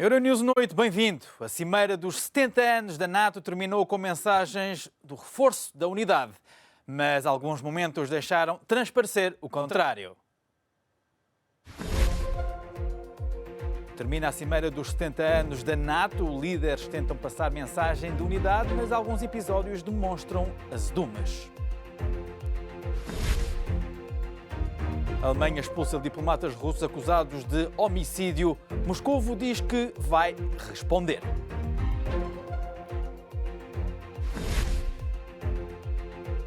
Euronews Noite, bem-vindo. A cimeira dos 70 anos da NATO terminou com mensagens do reforço da unidade, mas alguns momentos deixaram transparecer o contrário. Termina a cimeira dos 70 anos da NATO. Líderes tentam passar mensagem de unidade, mas alguns episódios demonstram azedumes. A Alemanha expulsa diplomatas russos acusados de homicídio. Moscovo diz que vai responder.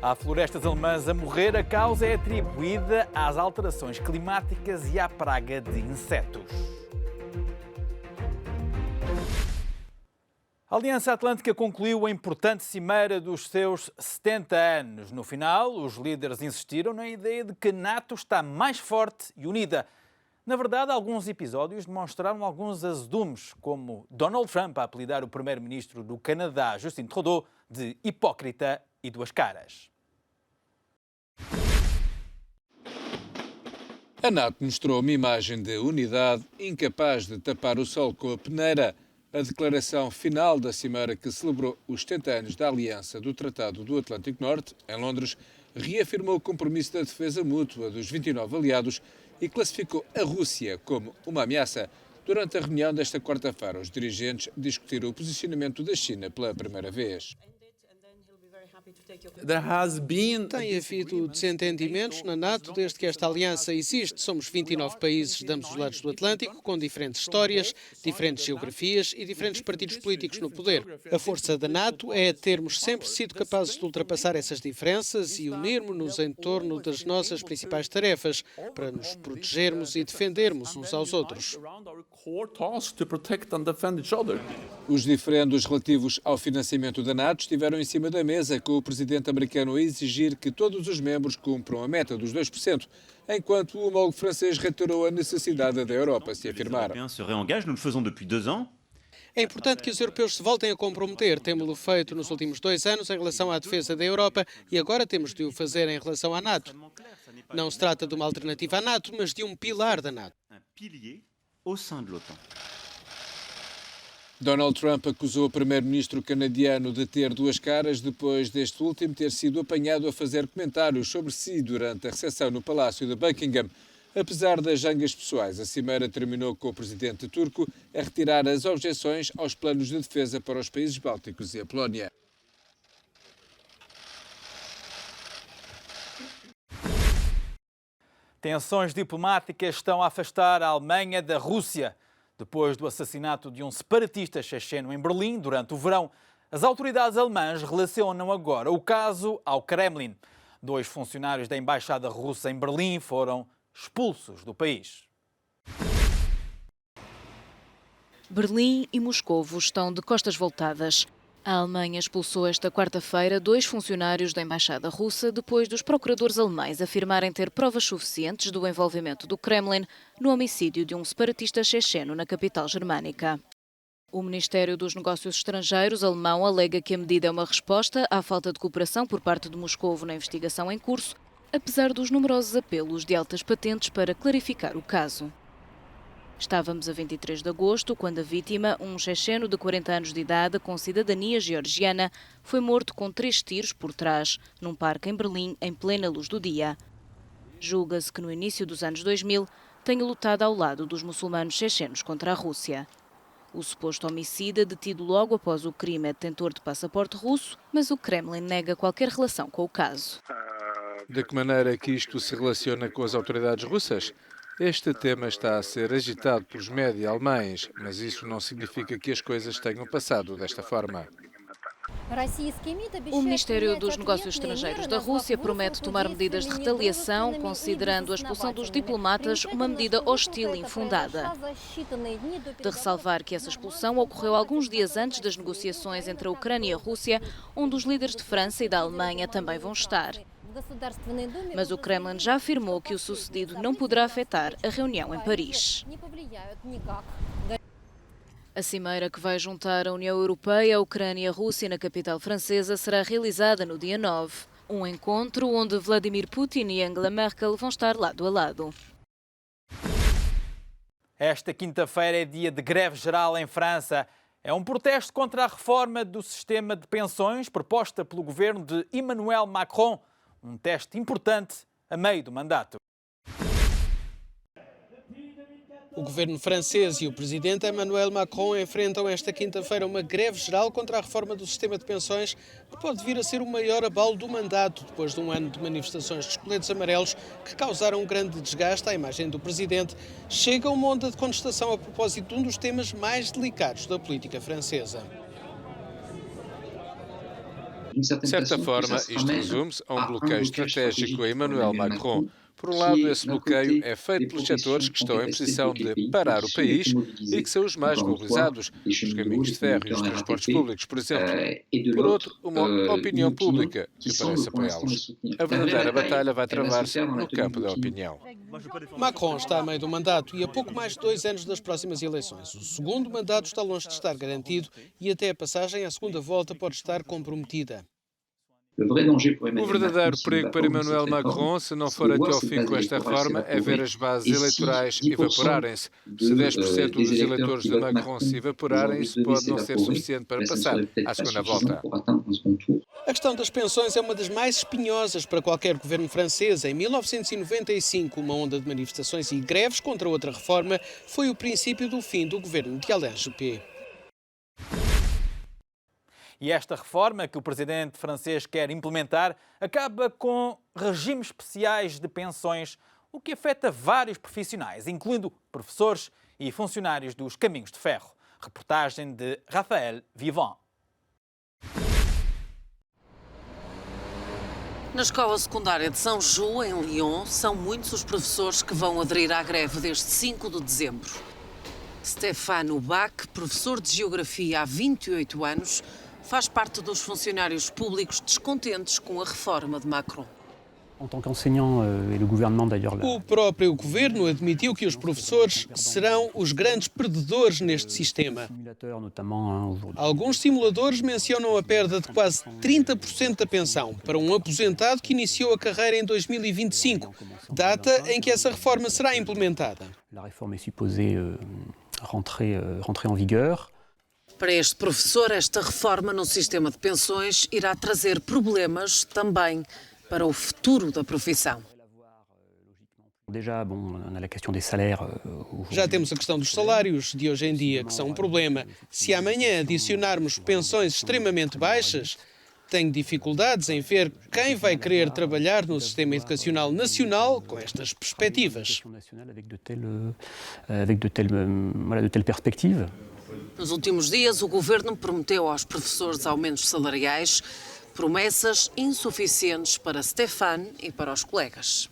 Há florestas alemãs a morrer. A causa é atribuída às alterações climáticas e à praga de insetos. A Aliança Atlântica concluiu a importante cimeira dos seus 70 anos. No final, os líderes insistiram na ideia de que a NATO está mais forte e unida. Na verdade, alguns episódios demonstraram alguns azedumes, como Donald Trump a apelidar o primeiro-ministro do Canadá, Justin Trudeau, de hipócrita e duas caras. A NATO mostrou uma imagem de unidade incapaz de tapar o sol com a peneira. A declaração final da cimeira que celebrou os 70 anos da Aliança do Tratado do Atlântico Norte, em Londres, reafirmou o compromisso da defesa mútua dos 29 aliados e classificou a Rússia como uma ameaça. Durante a reunião desta quarta-feira, os dirigentes discutiram o posicionamento da China pela primeira vez. Tem havido desentendimentos na NATO desde que esta aliança existe. Somos 29 países de ambos os lados do Atlântico, com diferentes histórias, diferentes geografias e diferentes partidos políticos no poder. A força da NATO é termos sempre sido capazes de ultrapassar essas diferenças e unirmos-nos em torno das nossas principais tarefas, para nos protegermos e defendermos uns aos outros. Os diferendos relativos ao financiamento da NATO estiveram em cima da mesa, com o presidente americano a exigir que todos os membros cumpram a meta dos 2%, enquanto o homólogo francês reiterou a necessidade da Europa se afirmar. É importante que os europeus se voltem a comprometer. Temos-lo feito nos últimos 2 anos em relação à defesa da Europa e agora temos de o fazer em relação à NATO. Não se trata de uma alternativa à NATO, mas de um pilar da NATO. Donald Trump acusou o primeiro-ministro canadiano de ter duas caras depois deste último ter sido apanhado a fazer comentários sobre si durante a recepção no Palácio de Buckingham. Apesar das zangas pessoais, a cimeira terminou com o presidente turco a retirar as objeções aos planos de defesa para os países bálticos e a Polónia. Tensões diplomáticas estão a afastar a Alemanha da Rússia. Depois do assassinato de um separatista checheno em Berlim durante o verão, as autoridades alemãs relacionam agora o caso ao Kremlin. 2 funcionários da embaixada russa em Berlim foram expulsos do país. Berlim e Moscovo estão de costas voltadas. A Alemanha expulsou esta quarta-feira 2 funcionários da embaixada russa depois dos procuradores alemães afirmarem ter provas suficientes do envolvimento do Kremlin no homicídio de um separatista checheno na capital germânica. O Ministério dos Negócios Estrangeiros alemão alega que a medida é uma resposta à falta de cooperação por parte de Moscovo na investigação em curso, apesar dos numerosos apelos de altas patentes para clarificar o caso. Estávamos a 23 de agosto, quando a vítima, um checheno de 40 anos de idade com cidadania georgiana, foi morto com 3 tiros por trás, num parque em Berlim, em plena luz do dia. Julga-se que no início dos anos 2000 tenha lutado ao lado dos muçulmanos chechenos contra a Rússia. O suposto homicida, detido logo após o crime, é detentor de passaporte russo, mas o Kremlin nega qualquer relação com o caso. De que maneira que isto se relaciona com as autoridades russas? Este tema está a ser agitado pelos média alemães, mas isso não significa que as coisas tenham passado desta forma. O Ministério dos Negócios Estrangeiros da Rússia promete tomar medidas de retaliação, considerando a expulsão dos diplomatas uma medida hostil e infundada. De ressalvar que essa expulsão ocorreu alguns dias antes das negociações entre a Ucrânia e a Rússia, onde os líderes de França e da Alemanha também vão estar. Mas o Kremlin já afirmou que o sucedido não poderá afetar a reunião em Paris. A cimeira que vai juntar a União Europeia, a Ucrânia e a Rússia na capital francesa será realizada no dia 9. Um encontro onde Vladimir Putin e Angela Merkel vão estar lado a lado. Esta quinta-feira é dia de greve geral em França. É um protesto contra a reforma do sistema de pensões proposta pelo governo de Emmanuel Macron. Um teste importante a meio do mandato. O governo francês e o presidente Emmanuel Macron enfrentam esta quinta-feira uma greve geral contra a reforma do sistema de pensões, que pode vir a ser o maior abalo do mandato, depois de um ano de manifestações dos coletes amarelos que causaram um grande desgaste à imagem do presidente. Chega uma onda de contestação a propósito de um dos temas mais delicados da política francesa. De certa forma, isto resume-se a um bloqueio estratégico a Emmanuel Macron. Por um lado, esse bloqueio é feito pelos setores que estão em posição de parar o país e que são os mais mobilizados, os caminhos de ferro e os transportes públicos, por exemplo. Por outro, uma opinião pública que parece apoiá-los. A verdadeira batalha vai travar-se no campo da opinião. Macron está a meio do mandato e a pouco mais de 2 anos das próximas eleições. O segundo mandato está longe de estar garantido e até a passagem à segunda volta pode estar comprometida. O verdadeiro perigo para Emmanuel Macron, se não for até ao fim com esta reforma, é ver as bases eleitorais evaporarem-se. Se 10% dos eleitores de Macron se evaporarem, isso pode não ser suficiente para passar à segunda volta. A questão das pensões é uma das mais espinhosas para qualquer governo francês. Em 1995, uma onda de manifestações e greves contra outra reforma foi o princípio do fim do governo de Alain Juppé. E esta reforma que o presidente francês quer implementar acaba com regimes especiais de pensões, o que afeta vários profissionais, incluindo professores e funcionários dos caminhos de ferro. Reportagem de Raphaël Vivant. Na escola secundária de Saint-Just, em Lyon, são muitos os professores que vão aderir à greve desde 5 de dezembro. Stéphane Bach, professor de Geografia há 28 anos, faz parte dos funcionários públicos descontentes com a reforma de Macron. O próprio governo admitiu que os professores serão os grandes perdedores neste sistema. Alguns simuladores mencionam a perda de quase 30% da pensão para um aposentado que iniciou a carreira em 2025, data em que essa reforma será implementada. Para este professor, esta reforma no sistema de pensões irá trazer problemas também para o futuro da profissão. Já temos a questão dos salários de hoje em dia, que são um problema. Se amanhã adicionarmos pensões extremamente baixas, tenho dificuldades em ver quem vai querer trabalhar no sistema educacional nacional com estas perspectivas. Nos últimos dias, o governo prometeu aos professores aumentos salariais, promessas insuficientes para Stéphane e para os colegas.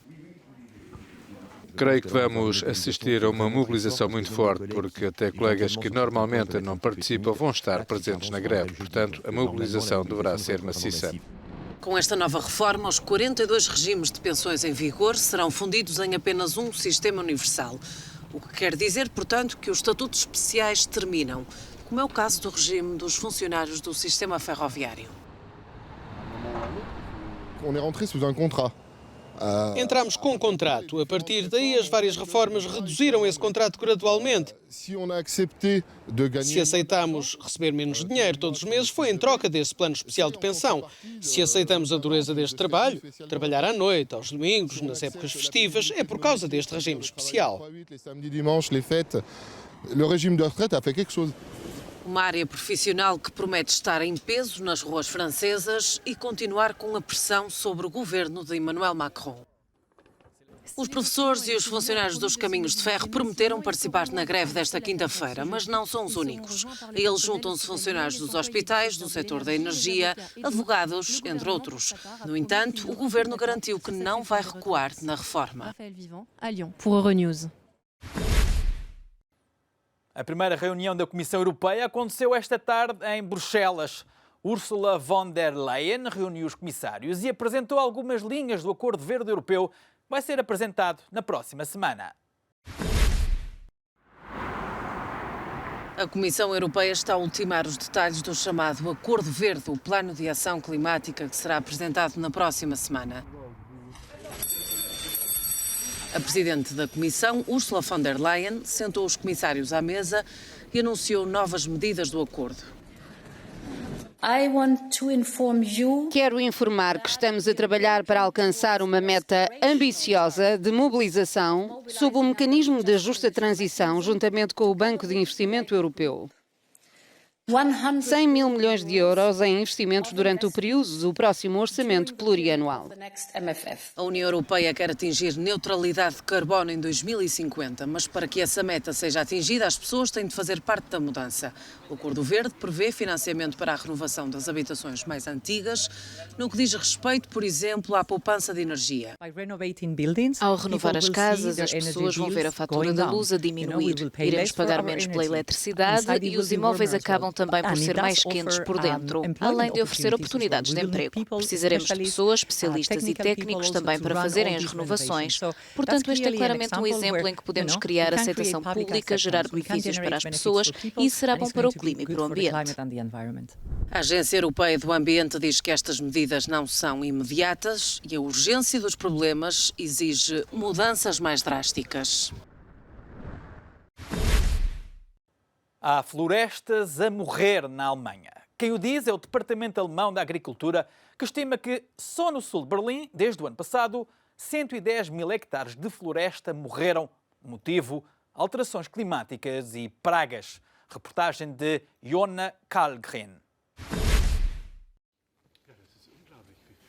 Creio que vamos assistir a uma mobilização muito forte, porque até colegas que normalmente não participam vão estar presentes na greve. Portanto, a mobilização deverá ser maciça. Com esta nova reforma, os 42 regimes de pensões em vigor serão fundidos em apenas um sistema universal. O que quer dizer, portanto, que os estatutos especiais terminam, como é o caso do regime dos funcionários do sistema ferroviário. Entramos com um contrato. A partir daí, as várias reformas reduziram esse contrato gradualmente. Se aceitamos receber menos dinheiro todos os meses, foi em troca desse plano especial de pensão. Se aceitamos a dureza deste trabalho, trabalhar à noite, aos domingos, nas épocas festivas, é por causa deste regime especial. Uma área profissional que promete estar em peso nas ruas francesas e continuar com a pressão sobre o governo de Emmanuel Macron. Os professores e os funcionários dos caminhos de ferro prometeram participar na greve desta quinta-feira, mas não são os únicos. A eles juntam-se funcionários dos hospitais, do setor da energia, advogados, entre outros. No entanto, o governo garantiu que não vai recuar na reforma. A primeira reunião da Comissão Europeia aconteceu esta tarde em Bruxelas. Ursula von der Leyen reuniu os comissários e apresentou algumas linhas do Acordo Verde Europeu que vai ser apresentado na próxima semana. A Comissão Europeia está a ultimar os detalhes do chamado Acordo Verde, o plano de ação climática que será apresentado na próxima semana. A presidente da Comissão, Ursula von der Leyen, sentou os comissários à mesa e anunciou novas medidas do acordo. Quero informar que estamos a trabalhar para alcançar uma meta ambiciosa de mobilização sob o mecanismo de justa transição, juntamente com o Banco de Investimento Europeu. 100 mil milhões de euros em investimentos durante o período do próximo orçamento plurianual. A União Europeia quer atingir neutralidade de carbono em 2050, mas para que essa meta seja atingida, as pessoas têm de fazer parte da mudança. O Acordo Verde prevê financiamento para a renovação das habitações mais antigas, no que diz respeito, por exemplo, à poupança de energia. Ao renovar as casas, as pessoas vão ver a fatura da luz a diminuir. Iremos pagar menos pela eletricidade e os imóveis acabam também por ser mais quentes por dentro, além de oferecer oportunidades de emprego. Precisaremos de pessoas, especialistas e técnicos também para fazerem as renovações. Portanto, este é claramente um exemplo em que podemos criar aceitação pública, gerar benefícios para as pessoas e será bom para o clima e para o ambiente. A Agência Europeia do Ambiente diz que estas medidas não são imediatas e a urgência dos problemas exige mudanças mais drásticas. Há florestas a morrer na Alemanha. Quem o diz é o Departamento Alemão da Agricultura, que estima que só no sul de Berlim, desde o ano passado, 110 mil hectares de floresta morreram. Motivo: alterações climáticas e pragas. Reportagem de Jona Karlgren.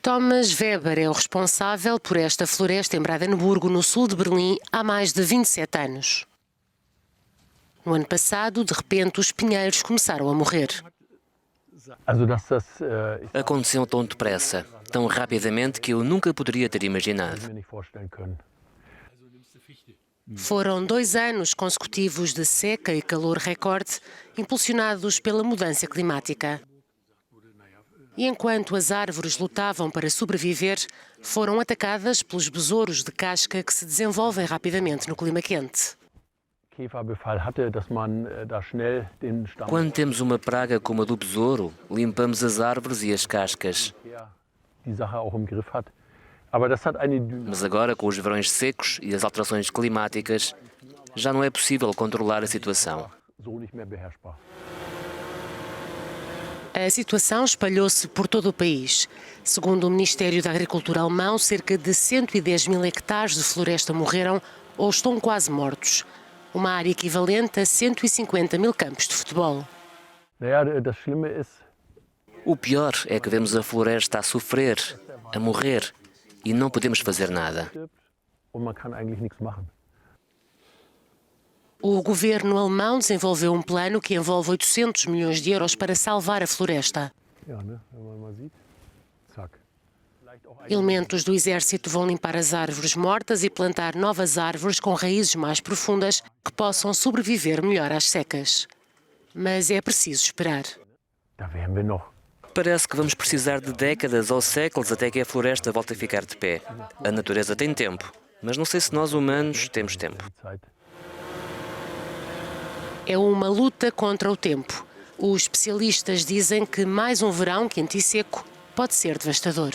Thomas Weber é o responsável por esta floresta em Brandenburgo, no sul de Berlim, há mais de 27 anos. No ano passado, de repente, os pinheiros começaram a morrer. Aconteceu tão depressa, tão rapidamente, que eu nunca poderia ter imaginado. Foram 2 anos consecutivos de seca e calor recorde, impulsionados pela mudança climática. E enquanto as árvores lutavam para sobreviver, foram atacadas pelos besouros de casca que se desenvolvem rapidamente no clima quente. Quando temos uma praga como a do besouro, limpamos as árvores e as cascas. Mas agora, com os verões secos e as alterações climáticas, já não é possível controlar a situação. A situação espalhou-se por todo o país. Segundo o Ministério da Agricultura alemão, cerca de 110 mil hectares de floresta morreram ou estão quase mortos. Uma área equivalente a 150 mil campos de futebol. O pior é que vemos a floresta a sofrer, a morrer, e não podemos fazer nada. O governo alemão desenvolveu um plano que envolve 800 milhões de euros para salvar a floresta. Elementos do exército vão limpar as árvores mortas e plantar novas árvores com raízes mais profundas que possam sobreviver melhor às secas. Mas é preciso esperar. Parece que vamos precisar de décadas ou séculos até que a floresta volte a ficar de pé. A natureza tem tempo, mas não sei se nós humanos temos tempo. É uma luta contra o tempo. Os especialistas dizem que mais um verão quente e seco pode ser devastador.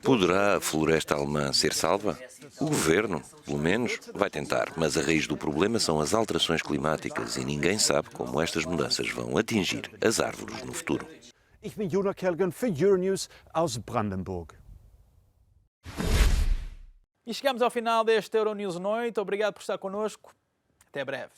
Poderá a floresta alemã ser salva? O governo, pelo menos, vai tentar, mas a raiz do problema são as alterações climáticas e ninguém sabe como estas mudanças vão atingir as árvores no futuro. Ich bin Jona Karlgren für Euronews aus Brandenburg. E chegamos ao final deste Euronews Noite. Obrigado por estar connosco. Até breve.